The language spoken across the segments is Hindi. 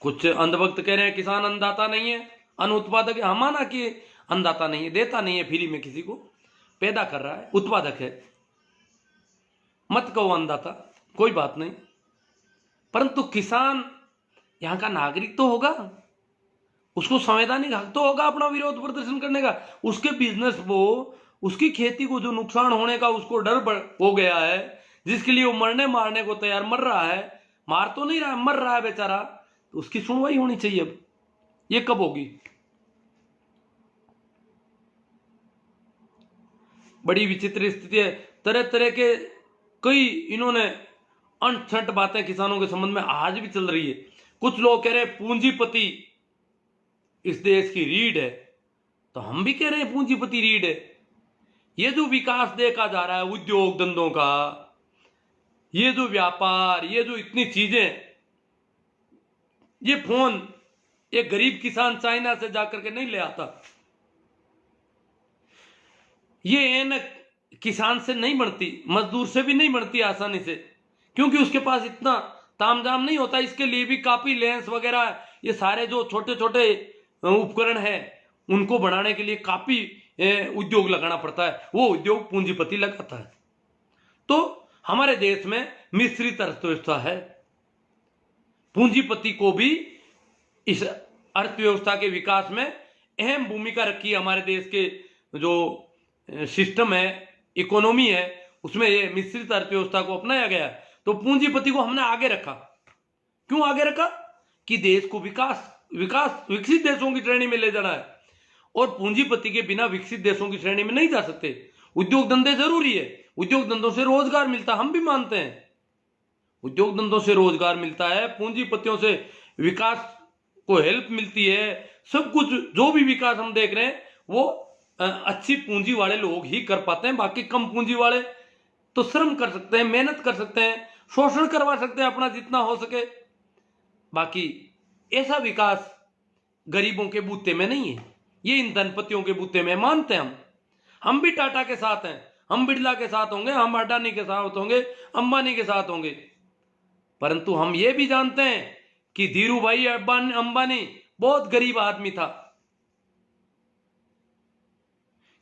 कुछ अंधभक्त कह रहे हैं किसान अन्नदाता नहीं है, अन्न उत्पादक है। हम माना कि अन्नदाता नहीं है, देता नहीं है फ्री में किसी को, पैदा कर रहा है, उत्पादक है, मत कहो अन्नदाता, कोई बात नहीं। परंतु किसान यहां का नागरिक तो होगा, उसको संवैधानिक हक तो होगा अपना विरोध प्रदर्शन करने का। उसके बिजनेस को, उसकी खेती को जो नुकसान होने का उसको डर हो गया है, जिसके लिए वो मरने मारने को तैयार, मर रहा है, मार तो नहीं रहा है, मर रहा है बेचारा, तो उसकी सुनवाई होनी चाहिए। अब ये कब होगी? बड़ी विचित्र स्थिति है। तरह तरह के कई इन्होंने अनछट बातें किसानों के संबंध में आज भी चल रही है। कुछ लोग कह रहे हैं पूंजीपति इस देश की रीढ़ है, तो हम भी कह रहे हैं पूंजीपति रीढ़ है। ये जो विकास देखा जा रहा है उद्योग धंधों का, ये जो व्यापार, ये जो इतनी चीजें, ये फोन एक गरीब किसान चाइना से जाकर के नहीं ले आता, ये ऐनक किसान से नहीं बनती, मजदूर से भी नहीं बनती आसानी से, क्योंकि उसके पास इतना तामझाम नहीं होता। इसके लिए भी काफी लेंस वगैरह, ये सारे जो छोटे छोटे उपकरण है, उनको बनाने के लिए काफी उद्योग लगाना पड़ता है, वो उद्योग पूंजीपति लगाता है। तो हमारे देश में मिश्रित अर्थव्यवस्था है। पूंजीपति को भी इस अर्थव्यवस्था के विकास में अहम भूमिका रखी है। हमारे देश के जो सिस्टम है, इकोनॉमी है, उसमें ये मिश्रित अर्थव्यवस्था को अपनाया गया। तो पूंजीपति को हमने आगे रखा। क्यों आगे रखा? कि देश को विकसित देशों की श्रेणी में ले जाना है, और पूंजीपति के बिना विकसित देशों की श्रेणी में नहीं जा सकते। उद्योग धंधे जरूरी है, उद्योग धंधों से रोजगार मिलता है, हम भी मानते हैं उद्योग धंधों से रोजगार मिलता है, पूंजीपतियों से विकास को हेल्प मिलती है। सब कुछ जो भी विकास हम देख रहे हैं वो अच्छी पूंजी वाले लोग ही कर पाते हैं। बाकी कम पूंजी वाले तो श्रम कर सकते हैं, मेहनत कर सकते हैं, शोषण करवा सकते हैं अपना जितना हो सके। बाकी ऐसा विकास गरीबों के बूते में नहीं है, ये इन धनपतियों के बूते में मानते हैं हम भी टाटा के साथ हैं, हम बिरला के साथ होंगे, हम अडानी के साथ होंगे, अंबानी के साथ होंगे। परंतु हम ये भी जानते हैं कि धीरू भाई अंबानी बहुत गरीब आदमी था,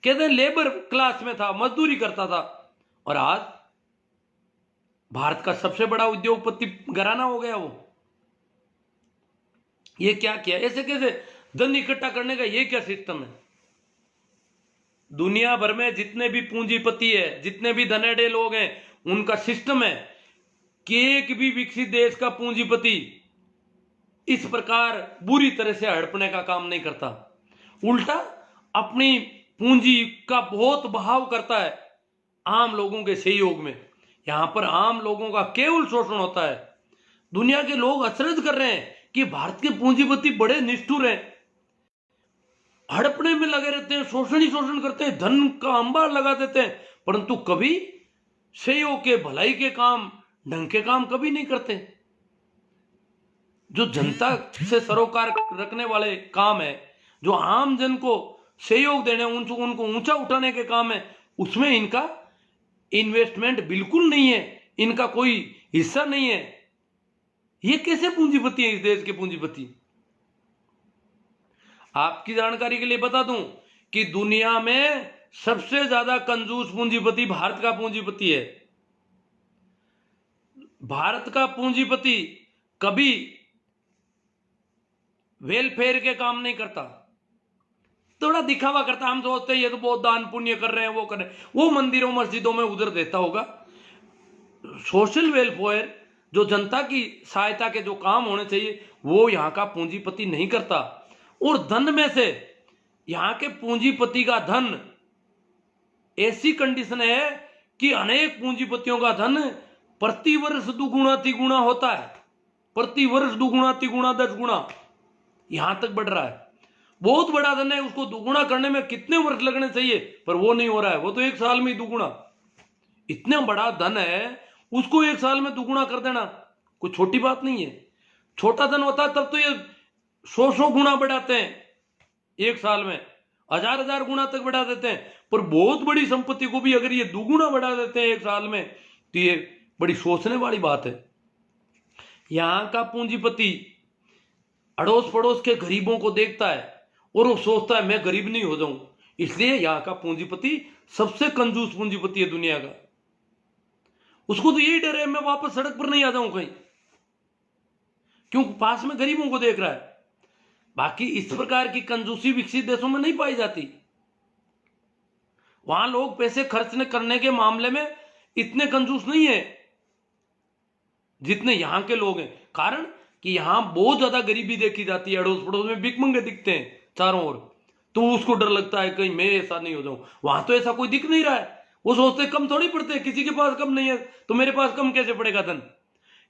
कहते हैं लेबर क्लास में था, मजदूरी करता था, और आज भारत का सबसे बड़ा उद्योगपति घराना हो गया वो। ये क्या किया? ऐसे कैसे धन इकट्ठा करने का ये क्या सिस्टम है? दुनिया भर में जितने भी पूंजीपति है, जितने भी धनेडे लोग हैं, उनका सिस्टम है कि एक भी विकसित देश का पूंजीपति इस प्रकार बुरी तरह से हड़पने का काम नहीं करता। उल्टा अपनी पूंजी का बहुत बहाव करता है आम लोगों के सहयोग में। यहां पर आम लोगों का केवल शोषण होता है। दुनिया के लोग अचरज कर रहे हैं कि भारत के पूंजीपति बड़े निष्ठुर हैं, हड़पने में लगे रहते हैं, शोषण ही शोषण करते हैं, धन का अंबार लगा देते हैं, परंतु कभी सहयोग के, भलाई के काम, ढंग के काम कभी नहीं करते। जो जनता से सरोकार रखने वाले काम है, जो आम जन को सहयोग देने, उनको ऊंचा उठाने के काम है, उसमें इनका इन्वेस्टमेंट बिल्कुल नहीं है, इनका कोई हिस्सा नहीं है। ये कैसे पूंजीपति है इस देश के पूंजीपति? आपकी जानकारी के लिए बता दूं कि दुनिया में सबसे ज्यादा कंजूस पूंजीपति भारत का पूंजीपति है। भारत का पूंजीपति कभी वेलफेयर के काम नहीं करता, थोड़ा दिखावा करता। हम सोचते हैं ये तो बहुत दान पुण्य कर रहे हैं, वो कर रहे हैं, वो मंदिरों मस्जिदों में उधर देता होगा। सोशल वेलफेयर, जो जनता की सहायता के जो काम होने चाहिए, वो यहां का पूंजीपति नहीं करता। और धन में से यहां के पूंजीपति का धन, ऐसी कंडीशन है कि अनेक पूंजीपतियों का धन प्रति वर्ष दुगुना तिगुना होता है, प्रति वर्ष दुगुना तिगुना 10 गुना यहां तक बढ़ रहा है। बहुत बड़ा धन है, उसको दुगुना करने में कितने वर्ष लगने चाहिए, पर वो नहीं हो रहा है, वो तो 1 साल में ही दुगुना। इतना बड़ा धन है, उसको 1 साल में दुगुना कर देना कोई छोटी बात नहीं है। छोटा धन होता है तब तो ये 100 गुना बढ़ाते हैं 1 साल में, 1000 गुना तक बढ़ा देते हैं। पर बहुत बड़ी संपत्ति को भी अगर ये दुगुना बढ़ा देते हैं 1 साल में, तो ये बड़ी सोचने वाली बात है। यहां का पूंजीपति अड़ोस पड़ोस के गरीबों को देखता है और वो सोचता है मैं गरीब नहीं हो जाऊं। इसलिए यहाँ का पूंजीपति सबसे कंजूस पूंजीपति है दुनिया का। उसको तो यही डर है मैं वापस सड़क पर नहीं आ जाऊं कहीं, क्यों? पास में गरीबों को देख रहा है। बाकी इस प्रकार की कंजूसी विकसित देशों में नहीं पाई जाती। वहां लोग पैसे खर्च करने के मामले में इतने कंजूस नहीं है जितने यहां के लोग हैं। कारण कि यहां बहुत ज्यादा गरीबी देखी जाती है, अड़ोस पड़ोस में भिखमंगे दिखते हैं चारों ओर, तो उसको डर लगता है कहीं मैं ऐसा नहीं हो जाऊं। वहां तो ऐसा कोई दिख नहीं रहा है, वो सोचते कम थोड़ी पड़ते हैं, किसी के पास कम नहीं है तो मेरे पास कम कैसे पड़ेगा धन।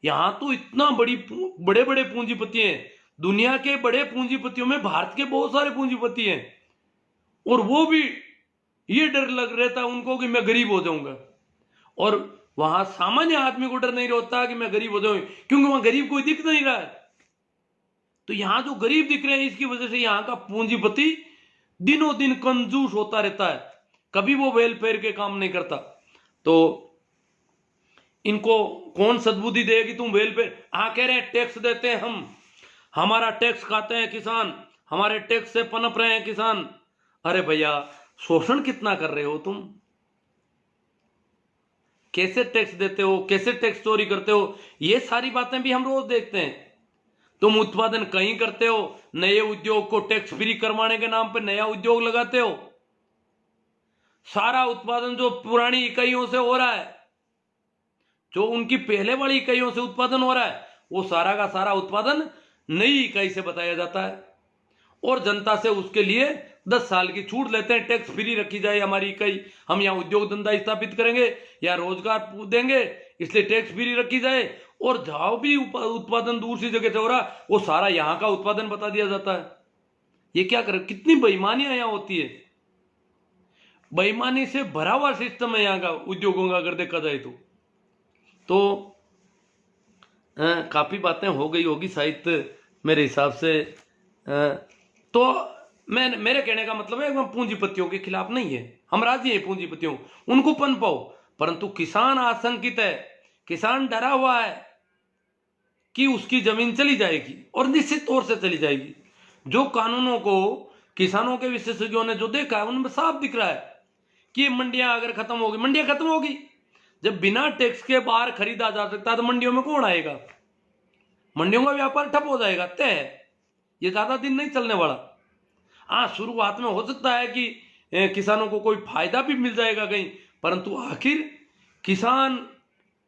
यहां तो इतना बड़े बड़े पूंजीपति हैं। दुनिया के बड़े पूंजीपतियों में भारत के बहुत सारे पूंजीपति हैं, और वो भी ये डर लग रहता है उनको कि मैं गरीब हो जाऊंगा। और वहां सामान्य आदमी को डर नहीं रहता कि मैं गरीब हो जाऊं, क्योंकि वहां गरीब कोई दिख नहीं रहा है। तो यहां जो गरीब दिख रहे हैं इसकी वजह से यहां का पूंजीपति दिनों दिन कंजूस होता रहता है, कभी वो वेलफेयर के काम नहीं करता। तो इनको कौन सद्बुद्धि देगी तुम वेलफेयर? कह रहे हैं टैक्स देते हैं हम, हमारा टैक्स खाते हैं किसान, हमारे टैक्स से पनप रहे हैं किसान। अरे भैया, शोषण कितना कर रहे हो तुम? कैसे टैक्स देते हो, कैसे टैक्स चोरी करते हो, ये सारी बातें भी हम रोज देखते हैं। तुम उत्पादन कहीं करते हो, नए उद्योग को टैक्स फ्री करवाने के नाम पर नया उद्योग लगाते हो। सारा उत्पादन जो पुरानी इकाइयों से हो रहा है, जो उनकी पहले वाली इकाइयों से उत्पादन हो रहा है, वो सारा का सारा उत्पादन नई इकाई से बताया जाता है, और जनता से उसके लिए 10 साल की छूट लेते हैं। टैक्स फ्री रखी जाए हमारी इकाई, हम यहाँ उद्योग धंधा स्थापित करेंगे या रोजगार देंगे, इसलिए टैक्स फ्री रखी जाए। और जहां भी उत्पादन दूसरी जगह से हो रहा वो सारा यहाँ का उत्पादन बता दिया जाता है। ये क्या कर, कितनी बेईमानियां यहाँ होती है। बेईमानी से भरा हुआ सिस्टम है यहाँ का उद्योगों का, अगर देखा जाए तो काफी बातें हो गई होगी शायद मेरे हिसाब से। तो मेरे कहने का मतलब है हम पूंजीपतियों के खिलाफ नहीं है, हम राजी हैं पूंजीपतियों, उनको पनपाओ, परंतु किसान आशंकित है, किसान डरा हुआ है कि उसकी जमीन चली जाएगी, और निश्चित तौर से चली जाएगी। जो कानूनों को किसानों के विशेषज्ञों ने जो देखा है उनमें साफ दिख रहा है कि मंडियां अगर खत्म होगी, मंडियां खत्म होगी। जब बिना टैक्स के बाहर खरीदा जा सकता है तो मंडियों में कौन आएगा? मंडियों का व्यापार ठप हो जाएगा, तय है, ये ज्यादा दिन नहीं चलने वाला। शुरुआत में हो सकता है कि किसानों को कोई फायदा भी मिल जाएगा कहीं, परंतु आखिर किसान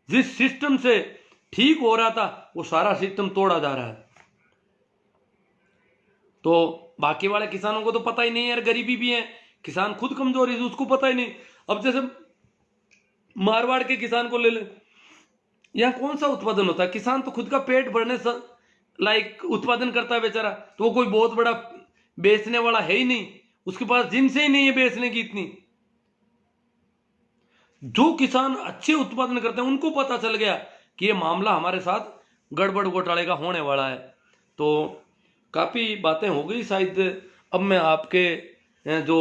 जिस सिस्टम से ठीक हो रहा था वो सारा सिस्टम तोड़ा जा रहा है। तो बाकी वाले किसानों को तो पता ही नहीं है, यार गरीबी भी है, किसान खुद कमजोर है उसको पता ही नहीं। अब जैसे मारवाड़ के किसान को ले ले, यहाँ कौन सा उत्पादन होता है? किसान तो खुद का पेट भरने लाइक उत्पादन करता है बेचारा, तो वो कोई बहुत बड़ा बेचने वाला है ही नहीं, उसके पास जिनसे ही नहीं है बेचने की इतनी। जो किसान अच्छे उत्पादन करते हैं उनको पता चल गया कि ये मामला हमारे साथ गड़बड़ घोटाले का होने वाला है। तो काफी बातें हो गई शायद, अब मैं आपके जो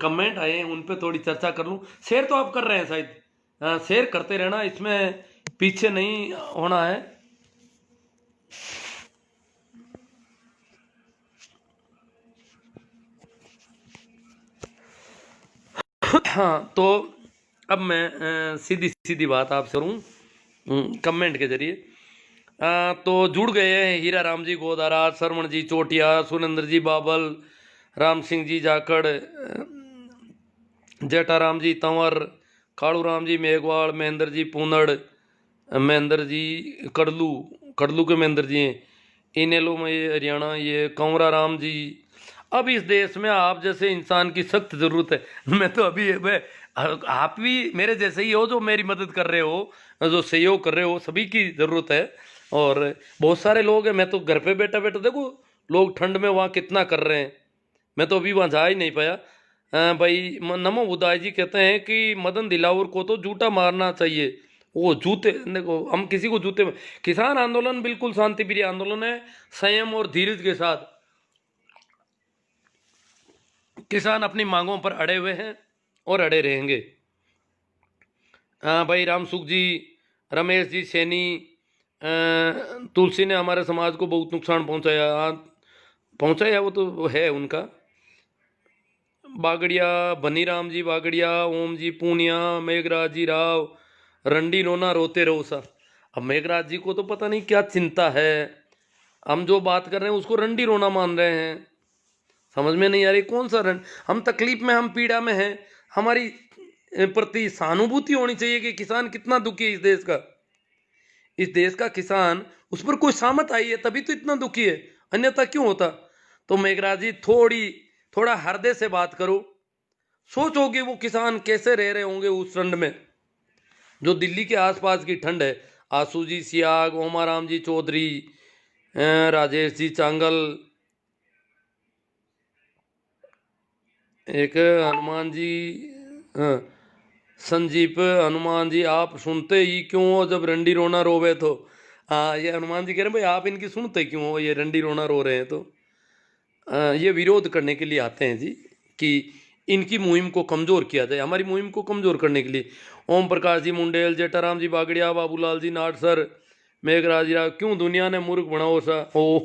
कमेंट आए हैं उन पे थोड़ी चर्चा कर लूं। शेयर तो आप कर रहे हैं शायद, शेयर करते रहना, इसमें पीछे नहीं होना है। हाँ, तो अब मैं सीधी सीधी बात आपसे करूँ कमेंट के जरिए। तो जुड़ गए हैं हीरा राम जी गोदारा, सरवण जी चोटिया, सुरेंद्र जी बाबल, राम सिंह जी जाखड़, जेठाराम जी तंवर, कालू राम जी मेघवाल, महेंद्र जी पूनड़, महेंद्र जी कड़लू के महेंद्र जी हैं, इनेलो में ये हरियाणा, ये कंवरा राम जी। अब इस देश में आप जैसे इंसान की सख्त ज़रूरत है। मैं तो अभी आप भी मेरे जैसे ही हो जो मेरी मदद कर रहे हो, जो सहयोग कर रहे हो, सभी की ज़रूरत है। और बहुत सारे लोग हैं, मैं तो घर पे बैठा बैठा देखो लोग ठंड में वहाँ कितना कर रहे हैं, मैं तो अभी वहाँ जा ही नहीं पाया। भाई नमो बुदाई जी कहते हैं कि मदन दिलावर को तो जूता मारना चाहिए, वो जूते देखो, हम किसी को जूते में। किसान आंदोलन बिल्कुल शांति प्रिय आंदोलन है, संयम और धीरज के साथ किसान अपनी मांगों पर अड़े हुए हैं और अड़े रहेंगे। भाई रामसुख जी, रमेश जी सैनी, तुलसी ने हमारे समाज को बहुत नुकसान पहुंचाया। पहुंचाया वो तो है उनका। बागड़िया, बनीराम जी बागड़िया, ओम जी पूनिया, मेघराज जी राव, रंडी रोना रोते रहो सा। अब मेघराज जी को तो पता नहीं क्या चिंता है, हम जो बात कर रहे हैं उसको रंडी रोना मान रहे हैं। समझ में नहीं आ रही कौन सा रन। हम तकलीफ में, हम पीड़ा में हैं, हमारी प्रति सहानुभूति होनी चाहिए कि किसान कितना दुखी है। इस देश का किसान, उस पर कोई सामत आई है तभी तो इतना दुखी है, अन्यथा क्यों होता। तो मेघराज जी थोड़ा हृदय से बात करो, सोचोगे वो किसान कैसे रह रहे होंगे उस ठंड में, जो दिल्ली के आसपास की ठंड है। आसू जी सियाग, ओमाराम जी चौधरी, राजेश जी चांगल, एक हनुमान जी, हाँ, संजीप हनुमान जी, आप सुनते ही क्यों हो जब रंडी रोना रोवे तो। हाँ, ये हनुमान जी कह रहे हैं भाई आप इनकी सुनते क्यों हो, ये रंडी रोना रो रहे हैं तो। ये विरोध करने के लिए आते हैं जी, कि इनकी मुहिम को कमज़ोर किया जाए, हमारी मुहिम को कमज़ोर करने के लिए। ओम प्रकाश जी मुंडेल, जेठाराम जी बागड़िया, बाबूलाल जी नाट सर, मेघराज राव, क्यों दुनिया ने मूर्ख बनाओ सा। ओ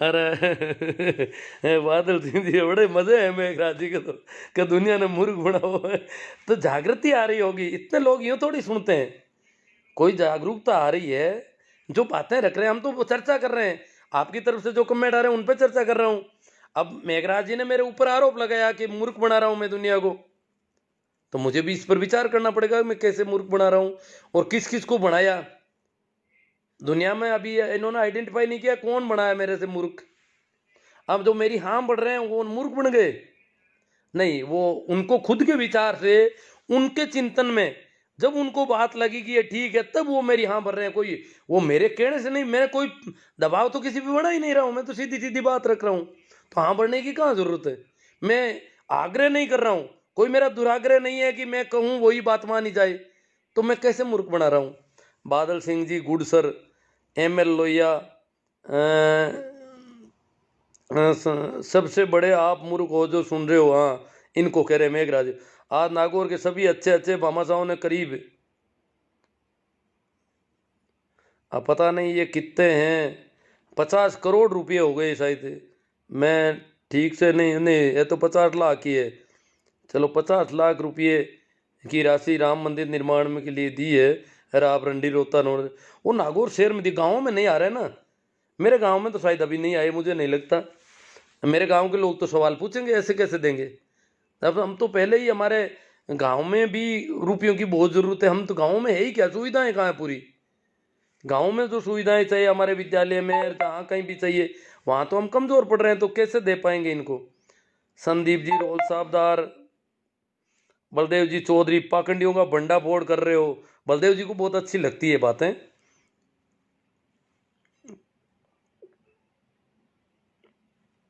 अरे बादल सिंह जी बड़े मज़े हैं मेघराज जी के तो, कि दुनिया ने मूर्ख बनाओ है। तो जागृति आ रही होगी, इतने लोग यूँ थोड़ी सुनते हैं, कोई जागरूकता आ रही है, जो बातें रख रहे हैं हम तो चर्चा कर रहे हैं, आपकी तरफ से जो कमेंट आ रहे हैं उन पर चर्चा कर रहा हूँ। अब मेघराज जी ने मेरे ऊपर आरोप लगाया कि मूर्ख बना रहा हूं मैं दुनिया को, तो मुझे भी इस पर विचार करना पड़ेगा मैं कैसे मूर्ख बना रहा हूं और किस किस को बनाया दुनिया में। अभी इन्होंने आइडेंटिफाई नहीं किया कौन बनाया मेरे से मूर्ख। अब जो मेरी हाँ बढ़ रहे हैं वो मूर्ख बन गए नहीं, वो उनको खुद के विचार से, उनके चिंतन में जब उनको बात लगी कि ये ठीक है, तब वो मेरी हाँ भर रहे हैं। कोई वो मेरे कहने से नहीं, मैं कोई दबाव तो किसी पे बना ही नहीं रहा हूं, मैं तो सीधी सीधी बात रख रहा हूं, तो हाँ भरने की कहाँ जरूरत है। मैं आग्रह नहीं कर रहा हूं, कोई मेरा दुराग्रह नहीं है कि मैं कहूं वही बात मानी जाए, तो मैं कैसे मूर्ख बना रहा हूं। बादल सिंह जी गुडसर, ML लोहिया, सबसे बड़े आप मूर्ख हो जो सुन रहे हो। हाँ, इनको कह रहे मेघराज। आज नागौर के सभी अच्छे अच्छे भामाशाहों ने करीब, अब पता नहीं ये कितने हैं, 50 करोड़ रुपये हो गए शायद, मैं ठीक से नहीं नहीं, ये तो 50 लाख की है। चलो 50 लाख रुपये की राशि राम मंदिर निर्माण में के लिए दी है। अरे आप रंडी रोता नो, वो नागौर शहर में दी, गाँव में नहीं आ रहे ना, मेरे गांव में तो शायद अभी नहीं आए, मुझे नहीं लगता। मेरे गांव के लोग तो सवाल पूछेंगे ऐसे कैसे देंगे। अब हम तो पहले ही, हमारे गांव में भी रुपयों की बहुत ज़रूरत है, हम तो गांव में है ही क्या, सुविधाएं कहाँ है पूरी। गांव में जो सुविधाएं चाहिए हमारे विद्यालय में, जहाँ कहीं भी चाहिए, वहाँ तो हम कमज़ोर पड़ रहे हैं, तो कैसे दे पाएंगे इनको। संदीप जी रोल साहबदार, बलदेव जी चौधरी, पाखंडियों का भंडा फोड़ कर रहे हो। बलदेव जी को बहुत अच्छी लगती है बातें।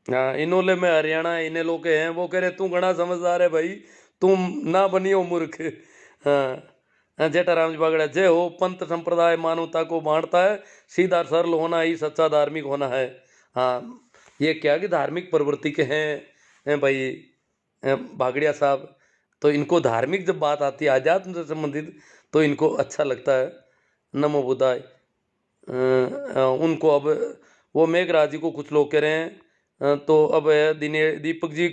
हाँ, इनोले में हरियाणा इन्हें लोग के हैं, वो कह रहे तू घना समझदार है भाई, तुम ना बनियो मूर्ख। हाँ, जेठाराम जी बागड़ा, जय हो। पंथ संप्रदाय मानवता को बांटता है, सीधा सरल होना ही सच्चा धार्मिक होना है। हाँ, ये क्या कि धार्मिक प्रवृत्ति के हैं भाई बागड़िया साहब, तो इनको धार्मिक जब बात आती है आध्यात्म से संबंधित, तो इनको अच्छा लगता है। नमो बुद्धाय। उनको अब वो मेघराज जी को कुछ लोग कह रहे हैं, तो अब है दीपक जी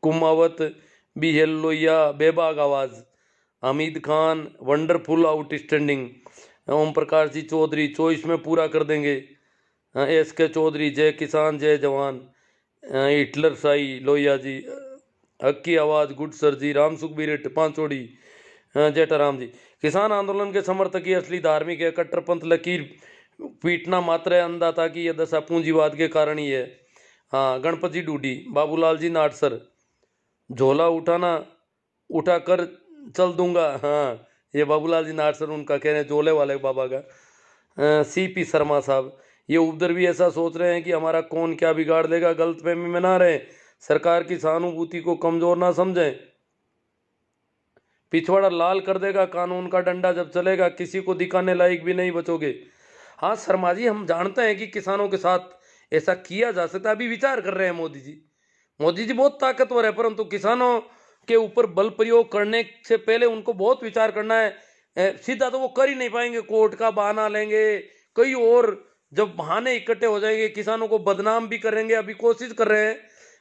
कुमावत, BL लोहिया, बेबाग आवाज़, Hamid Khan wonderful outstanding, Om Prakash ji Chaudhary choice में पूरा कर देंगे, SK चौधरी जय किसान जय जवान, हिटलर साई लोहिया जी, हक की आवाज़ गुड सर जी, राम सुखबीर पांचोड़ी, जेठाराम जी, किसान आंदोलन के समर्थक ही असली धार्मिक है, कट्टरपंथ लकीर पीटना मात्र है अंधाता की यह दशा पूंजीवाद के कारण ही है। हाँ, गणपति डूडी, बाबूलाल जी नाटसर, झोला उठाना उठा कर चल दूंगा। हाँ, ये बाबूलाल जी नाटसर उनका कह रहे हैं, झोले वाले बाबा का। CP शर्मा साहब, ये उपदर भी ऐसा सोच रहे हैं कि हमारा कौन क्या बिगाड़ देगा, गलतफहमी में ना रहे, सरकार की सहानुभूति को कमजोर ना समझें, पिछवाड़ा लाल कर देगा कानून का डंडा जब चलेगा, किसी को दिखाने लायक भी नहीं बचोगे। हाँ शर्मा जी, हम जानते हैं कि किसानों के साथ ऐसा किया जा सकता है, अभी विचार कर रहे हैं मोदी जी। मोदी जी बहुत ताकतवर है, परंतु किसानों के ऊपर बल प्रयोग करने से पहले उनको बहुत विचार करना है। सीधा तो वो कर ही नहीं पाएंगे, कोर्ट का बहाना लेंगे, कई और जब बहाने इकट्ठे हो जाएंगे, किसानों को बदनाम भी करेंगे, अभी कोशिश कर रहे हैं,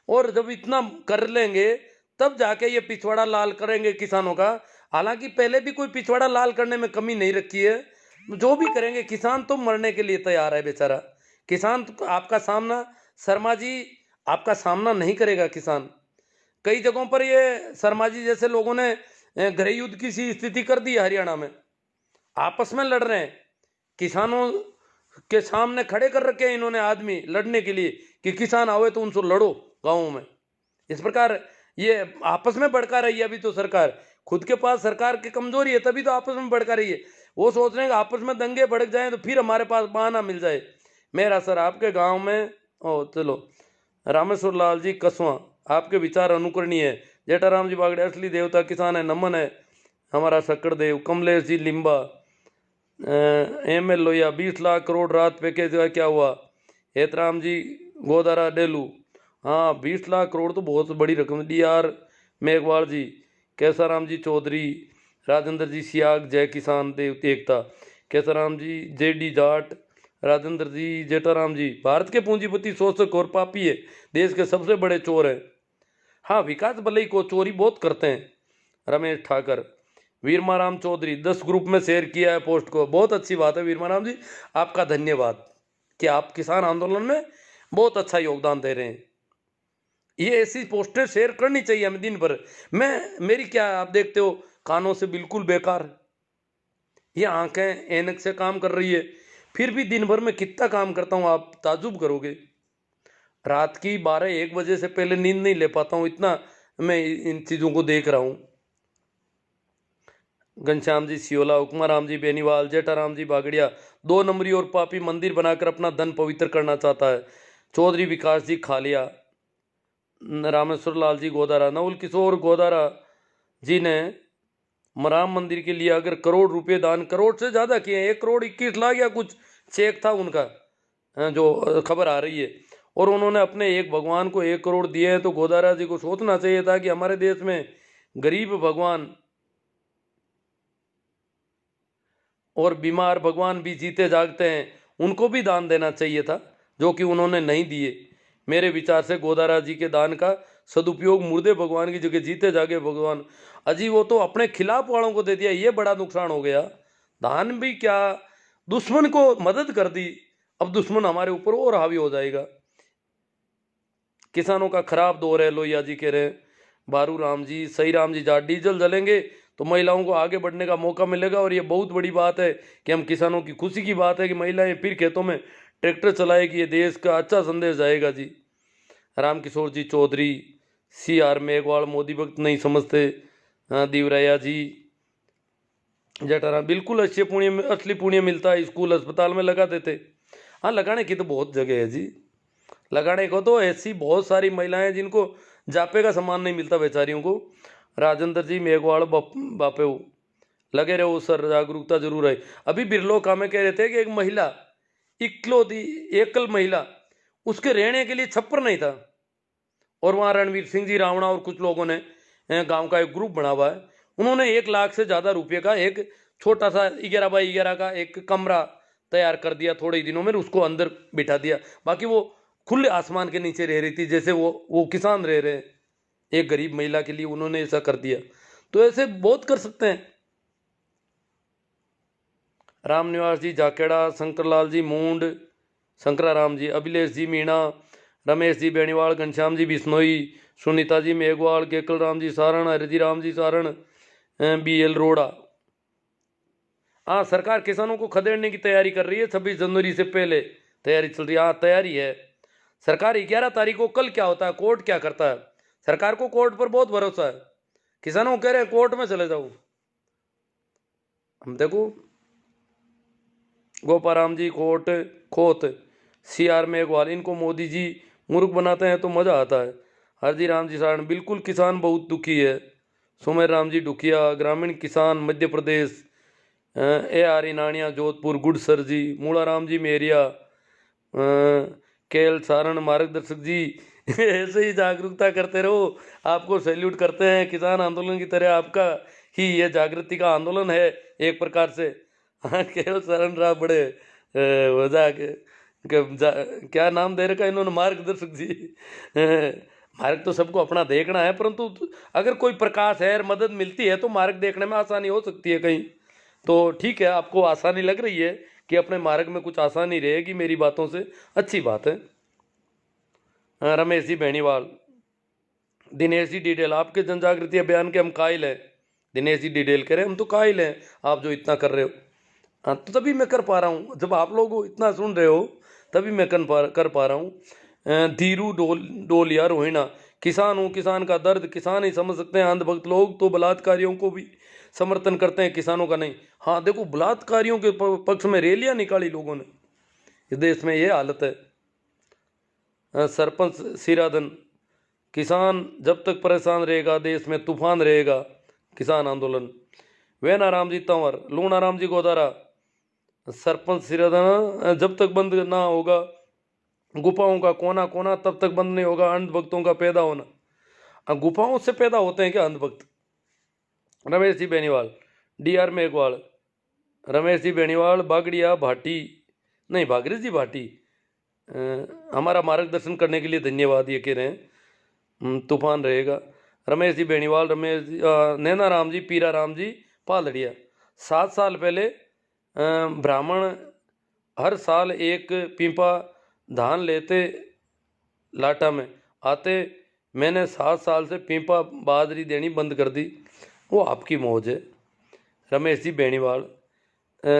और जब इतना कर लेंगे तब जाके ये पिछवाड़ा लाल करेंगे किसानों का। हालांकि पहले भी कोई पिछवाड़ा लाल करने में कमी नहीं रखी है। जो भी करेंगे, किसान तो मरने के लिए तैयार है बेचारा। किसान तो आपका सामना, शर्मा जी, आपका सामना नहीं करेगा किसान। कई जगहों पर ये शर्मा जी जैसे लोगों ने गृह युद्ध की सी स्थिति कर दी है हरियाणा में, आपस में लड़ रहे हैं। किसानों के सामने खड़े कर रखे हैं इन्होंने आदमी लड़ने के लिए कि किसान आवे तो उनसे लड़ो गाँव में। इस प्रकार ये आपस में भड़का रही है। अभी तो सरकार खुद के पास सरकार की कमजोरी है, तभी तो आपस में भड़का रही है। वो सोच रहे हैं कि आपस में दंगे भड़क जाएं तो फिर हमारे पास बहाना मिल जाए। मेरा सर आपके गांव में, ओ चलो रामेश्वर लाल जी कसवा, आपके विचार अनुकरणीय है। जेठाराम जी बागड़े असली देवता किसान है, नमन है। हमारा शक्कर देव। कमलेश जी लिम्बा, एम एल लोहिया, 20 लाख करोड़ रात पैकेज का क्या हुआ? हेतराम जी गोदारा डेलू, हाँ 20 लाख करोड़ तो बहुत बड़ी रकम दी यार। मेघवाल जी, कैसाराम जी चौधरी, राजेंद्र जी सियाग, जय किसान देव एकता, कैसाराम जी जेडी जाट, राजेंद्र जी, जेठाराम जी, भारत के पूंजीपति शोषक और पापी है, देश के सबसे बड़े चोर हैं। हाँ, विकास भले को चोरी बहुत करते हैं। रमेश ठाकर, वीरमाराम चौधरी, 10 ग्रुप में शेयर किया है पोस्ट को, बहुत अच्छी बात है वीरमाराम जी, आपका धन्यवाद कि आप किसान आंदोलन में बहुत अच्छा योगदान दे रहे हैं। ये ऐसी पोस्टें शेयर करनी चाहिए हमें दिन भर। मेरी क्या आप देखते हो, कानों से बिल्कुल बेकार, ये आंखें ऐनक से काम कर रही है, फिर भी दिन भर में कितना काम करता हूँ आप ताजुब करोगे। रात की 12-1 बजे से पहले नींद नहीं ले पाता हूँ, इतना मैं इन चीज़ों को देख रहा हूँ। घनश्याम जी सियोला, उकमाराम जी बेनीवाल, जेठाराम जी बागड़िया, 2 नंबरी और पापी मंदिर बनाकर अपना धन पवित्र करना चाहता है। चौधरी विकास जी खालिया, रामेश्वर लाल जी गोदारा, नवल किशोर गोदारा जी ने राम मंदिर के लिए अगर करोड़ रुपए दान, करोड़ से ज़्यादा किए, 1 करोड़ 21 लाख या कुछ चेक था उनका, जो खबर आ रही है, और उन्होंने अपने एक भगवान को 1 करोड़ दिए हैं। तो गोदारा जी को सोचना चाहिए था कि हमारे देश में गरीब भगवान और बीमार भगवान भी जीते जागते हैं, उनको भी दान देना चाहिए था, जो कि उन्होंने नहीं दिए। मेरे विचार से गोदारा जी के दान का सदुपयोग मुर्दे भगवान की जगह जीते जागे भगवान, अजी वो तो अपने खिलाफ वालों को दे दिया, ये बड़ा नुकसान हो गया। दान भी क्या, दुश्मन को मदद कर दी, अब दुश्मन हमारे ऊपर और हावी हो जाएगा। किसानों का खराब दौर है, लोहिया जी कह रहे हैं। बारू राम जी, सही राम जी जाट, डीजल जलेंगे तो महिलाओं को आगे बढ़ने का मौका मिलेगा, और ये बहुत बड़ी बात है कि हम किसानों की खुशी की बात है कि महिलाएं फिर खेतों में ट्रैक्टर चलाएगी, ये देश का अच्छा संदेश जाएगा जी। रामकिशोर जी चौधरी, CR मेघवाल, मोदी भक्त नहीं समझते, दीवराया जी, जटारा, बिल्कुल अच्छे पुण्य, असली पुण्य मिलता है, स्कूल अस्पताल में लगा देते। हाँ, लगाने की तो बहुत जगह है जी, लगाने को तो ऐसी बहुत सारी महिलाएं जिनको जापे का सम्मान नहीं मिलता बेचारियों को। राजेंद्र जी मेघवाल बापे लगे रहो सर, जागरूकता जरूर है। अभी बिरलो का में कह रहे थे कि एक महिला, इकलौती एकल महिला, उसके रहने के लिए छप्पर नहीं था, और वहाँ रणवीर सिंह जी रावणा और कुछ लोगों ने गांव का एक ग्रुप बना हुआ है, उन्होंने 1 लाख से ज़्यादा रुपये का एक छोटा सा 11 बाई 11 का एक कमरा तैयार कर दिया थोड़े ही दिनों में, उसको अंदर बिठा दिया। बाकी वो खुले आसमान के नीचे रह रही थी, जैसे वो किसान रह रहे हैं। एक गरीब महिला के लिए उन्होंने ऐसा कर दिया, तो ऐसे बहुत कर सकते हैं। रामनिवास जी जाकेड़ा, शंकरलाल जी मूंड, शंकराराम जी, अभिलेष जी मीणा, रमेश जी बेनीवाल, घनश्याम जी बिश्नोई, सुनीता जी मेघवाल, केकल राम जी सारण, हरिजी राम जी सारण, BL रोड़ा। हाँ, सरकार किसानों को खदेड़ने की तैयारी कर रही है, 26 जनवरी से पहले तैयारी चल रही है। हाँ, तैयारी है सरकार। 11 तारीख को कल क्या होता है, कोर्ट क्या करता है, सरकार को कोर्ट पर बहुत भरोसा है। किसानों को कह रहे हैं कोर्ट में चले जाओ। हम देखो, गोपाराम जी खोत, CR मेघवाल, इनको मोदी जी मूर्ख बनाते हैं तो मजा आता है। हरजी राम जी सारण, बिल्कुल किसान बहुत दुखी है। सुमेर राम जी डुकिया, ग्रामीण किसान मध्य प्रदेश, AR इनानिया जोधपुर, गुडसर जी, मूला राम जी मेरिया, केल सारण मार्गदर्शक जी ऐसे ही जागरूकता करते रहो, आपको सैल्यूट करते हैं। किसान आंदोलन की तरह आपका ही यह जागृति का आंदोलन है एक प्रकार से। हाँ, केवल शरण राव बड़े मजाक क्या नाम दे रखा इन्होंने, मार्गदर्शक जी। मार्ग तो सबको अपना देखना है, परंतु अगर कोई प्रकाश है और मदद मिलती है तो मार्ग देखने में आसानी हो सकती है कहीं। तो ठीक है, आपको आसानी लग रही है कि अपने मार्ग में कुछ आसानी रहेगी मेरी बातों से, अच्छी बात है। रमेश जी बेनीवाल, दिनेश जी डिटेल, आपके जन जागृति अभियान के हम कायल हैं। दिनेश जी डिटेल कह रहे हैं हम तो कायल हैं, आप जो इतना कर रहे हो। हाँ, तो तभी मैं कर पा रहा हूँ, जब आप लोग इतना सुन रहे हो तभी मैं कर पा रहा हूँ। धीरू डोलिया रोहिणा, किसान हूँ, किसान का दर्द किसान ही समझ सकते हैं। अंधभक्त लोग तो बलात्कारियों को भी समर्थन करते हैं, किसानों का नहीं। हाँ देखो, बलात्कारियों के पक्ष में रैलियां निकाली लोगों ने, इस देश में ये हालत है। सरपंच सिराधन, किसान जब तक परेशान रहेगा देश में तूफान रहेगा, किसान आंदोलन। वैनाराम जी तंवर, लूणाराम जी गोदारा, सरपंच सिराधन, जब तक बंद ना होगा गुफाओं का कोना कोना तब तक बंद नहीं होगा अंधभक्तों का पैदा होना। गुफाओं से पैदा होते हैं क्या अंधभक्त? रमेश जी बेनीवाल, DR मेघवाल, रमेश जी बेनीवाल, बागड़िया भाटी, नहीं भागीरथ जी भाटी, हमारा मार्गदर्शन करने के लिए धन्यवाद, ये कह रहे हैं तूफान रहेगा। रमेश जी बेनीवाल, रमेश जी नैना राम जी, पीरा राम जी पालड़िया, 7 साल पहले ब्राह्मण हर साल एक पीपा धान लेते लाटा में आते, मैंने 7 साल से पीपा बाजरी देनी बंद कर दी, वो आपकी मौज है। रमेश जी बेनीवाल,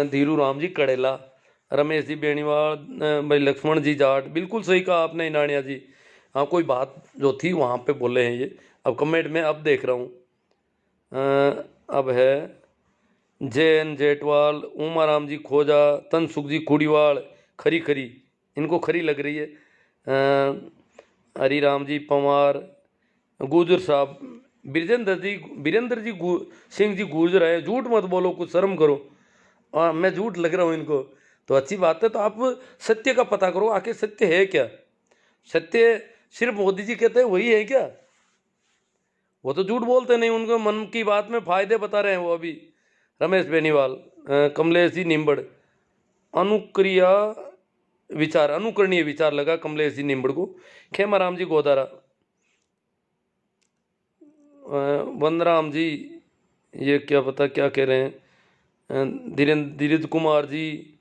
धीरू राम जी कड़ेला, रमेश जी बेनीवाल, भाई लक्ष्मण जी जाट, बिल्कुल सही कहा आपने इनानिया जी। हाँ, कोई बात जो थी वहाँ पे बोले हैं ये, अब कमेंट में अब देख रहा हूँ। अब है जैन जेठवाल, उमाराम जी खोजा, तनसुख जी खुड़ीवाल, खरी खरी, इनको खरी लग रही है। हरिराम जी पंवार, गुजर साहब, बीरेंद्र जी सिंह जी गुजर है, झूठ मत बोलो, कुछ शर्म करो। मैं झूठ लग रहा हूँ इनको, तो अच्छी बात है। तो आप सत्य का पता करो, आखिर सत्य है क्या? सत्य सिर्फ मोदी जी कहते हैं वही है क्या? वो तो झूठ बोलते नहीं, उनको मन की बात में फायदे बता रहे हैं वो अभी। रमेश बेनीवाल, कमलेश जी निम्बड़, अनुक्रिया विचार, अनुकरणीय विचार लगा कमलेश जी निम्बड़ को। खेमाराम जी गोदारा, वंदराम जी, ये क्या पता क्या कह रहे हैं। धीरज कुमार जी,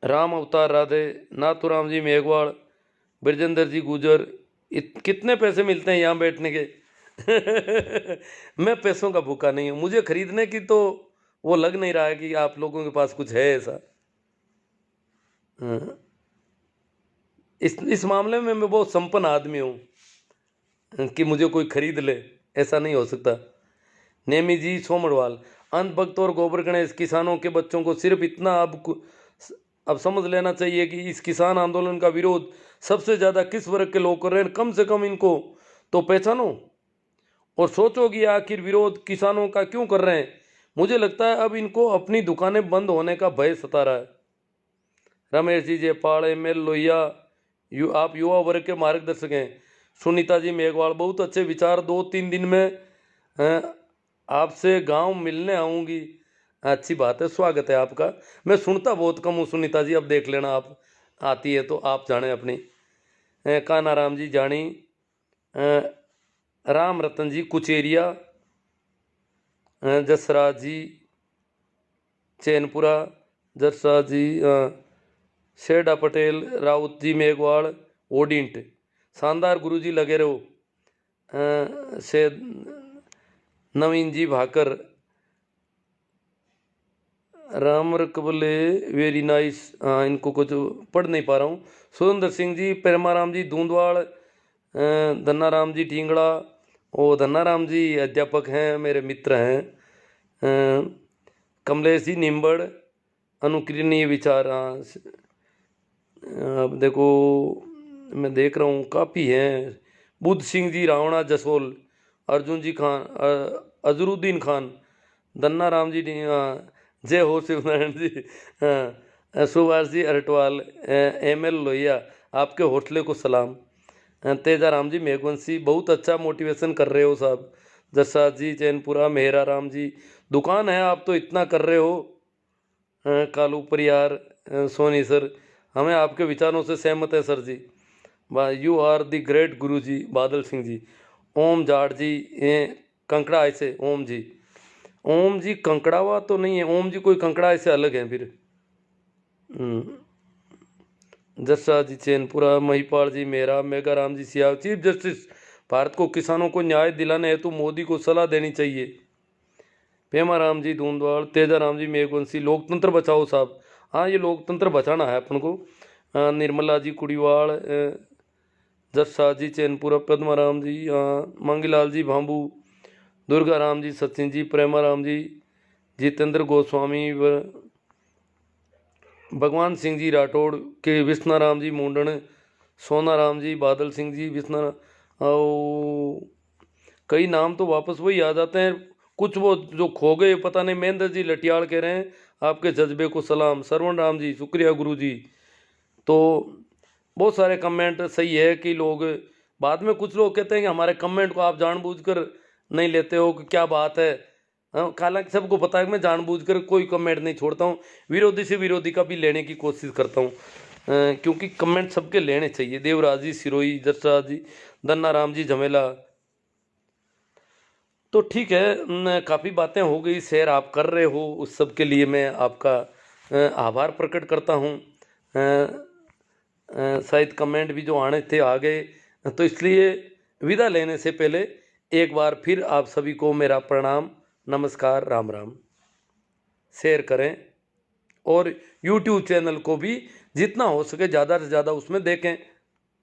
राम अवतार राधे, नाथुराम जी मेघवाल, ब्रजेंद्र जी गुजर, कितने पैसे मिलते हैं यहाँ बैठने के? मैं पैसों का भूखा नहीं हूँ, मुझे खरीदने की तो वो लग नहीं रहा है कि आप लोगों के पास कुछ है ऐसा। इस मामले में मैं बहुत संपन्न आदमी हूँ कि मुझे कोई खरीद ले, ऐसा नहीं हो सकता। नेमी जी सोमड़वाल, अंधभक्त और गोबर गणेश, किसानों के बच्चों को सिर्फ इतना अब समझ लेना चाहिए कि इस किसान आंदोलन का विरोध सबसे ज़्यादा किस वर्ग के लोग कर रहे हैं, कम से कम इनको तो पहचानो और सोचो कि आखिर विरोध किसानों का क्यों कर रहे हैं। मुझे लगता है अब इनको अपनी दुकानें बंद होने का भय सता रहा है। रमेश जी जयपाल, ML लोहिया, आप युवा वर्ग के मार्गदर्शक हैं। सुनीता जी मेघवाल, बहुत अच्छे विचार, 2-3 दिन में आपसे गांव मिलने आऊँगी। अच्छी बात है, स्वागत है आपका। मैं सुनता बहुत कम हूँ सुनीता जी, अब देख लेना आप आती है तो आप जाने अपनी। काना राम जी जानी, राम रतन जी कुचेरिया, जसराज जी चैनपुरा, जसराज जी शेडा पटेल, राउत जी मेघवाल, ओडिंट, शानदार गुरु जी लगे रहो। से नवीन जी भाकर, राम रकबले, वेरी नाइस। इनको कुछ पढ़ नहीं पा रहा हूँ। सुरेंद्र सिंह जी, परमाराम जी दूंदवाड़, धन्नाराम जी ढींगड़ा, ओ धन्नाराम जी अध्यापक हैं, मेरे मित्र हैं। कमलेश जी निम्बड़, अनुकरणीय विचार। अब देखो मैं देख रहा हूँ काफ़ी हैं। बुद्ध सिंह जी रावणा जसोल, अर्जुन जी खान, अजरुद्दीन खान, धन्ना राम जी, जय हो शिवनारायण जी, सुभाष जी अरटवाल, ML लोहिया, आपके हौसले को सलाम। तेजा राम जी मेघवंशी, बहुत अच्छा मोटिवेशन कर रहे हो साहब। जसराज जी चैनपुरा, मेहरा राम जी, दुकान है आप तो इतना कर रहे हो, कालू परियार सोनी सर, हमें आपके विचारों से सहमत है sir ji. You are the great guru ji बादल सिंह जी। ओम जाट जी कंकड़ा ऐसे ओम जी, ओम जी कंकड़ावा तो नहीं है, ओम जी कोई कंकड़ा ऐसे अलग है फिर। जसराज जी चैनपुरा, महिपाल जी मेहरा, मेघाराम जी सियाव। चीफ जस्टिस, भारत को किसानों को न्याय दिलाने हेतु मोदी को सलाह देनी चाहिए। पेमाराम जी धूंधवाड़, तेजाराम जी मेघवंशी, लोकतंत्र बचाओ साहब। हाँ, ये लोकतंत्र बचाना है अपन को। निर्मला जी कुड़ीवाड़, जसराज जी चैनपुरा, पद्माराम जी, मांगीलाल जी भांबू, दुर्गा राम जी सचिन जी, प्रेमाराम जी, जितेंद्र गोस्वामी, भगवान सिंह जी राठौड़ के, विश्वनाराम जी मुंडन, सोनाराम जी, बादल सिंह जी, और कई नाम तो वापस वही आ जाते हैं, कुछ वो जो खो गए पता नहीं। महेंद्र जी लटियाल कह रहे हैं आपके जज्बे को सलाम। सरवण राम जी शुक्रिया गुरु जी। तो बहुत सारे कमेंट सही है कि लोग बाद में, कुछ लोग कहते हैं कि हमारे कमेंट को आप जानबूझकर नहीं लेते हो कि क्या बात है। हालांकि सबको पता है कि मैं जानबूझकर कोई कमेंट नहीं छोड़ता हूँ, विरोधी से विरोधी का भी लेने की कोशिश करता हूँ, क्योंकि कमेंट सबके लेने चाहिए। देवराज जी सिरोही, जसराज जी, दन्ना राम जी झमेला। तो ठीक है, काफ़ी बातें हो गई, शेयर आप कर रहे हो, उस सब के लिए मैं आपका आभार प्रकट करता हूँ। शायद कमेंट भी जो आने थे आ गए, तो इसलिए विदा लेने से पहले एक बार फिर आप सभी को मेरा प्रणाम, नमस्कार, राम राम। शेयर करें और YouTube चैनल को भी जितना हो सके ज़्यादा से ज़्यादा उसमें देखें।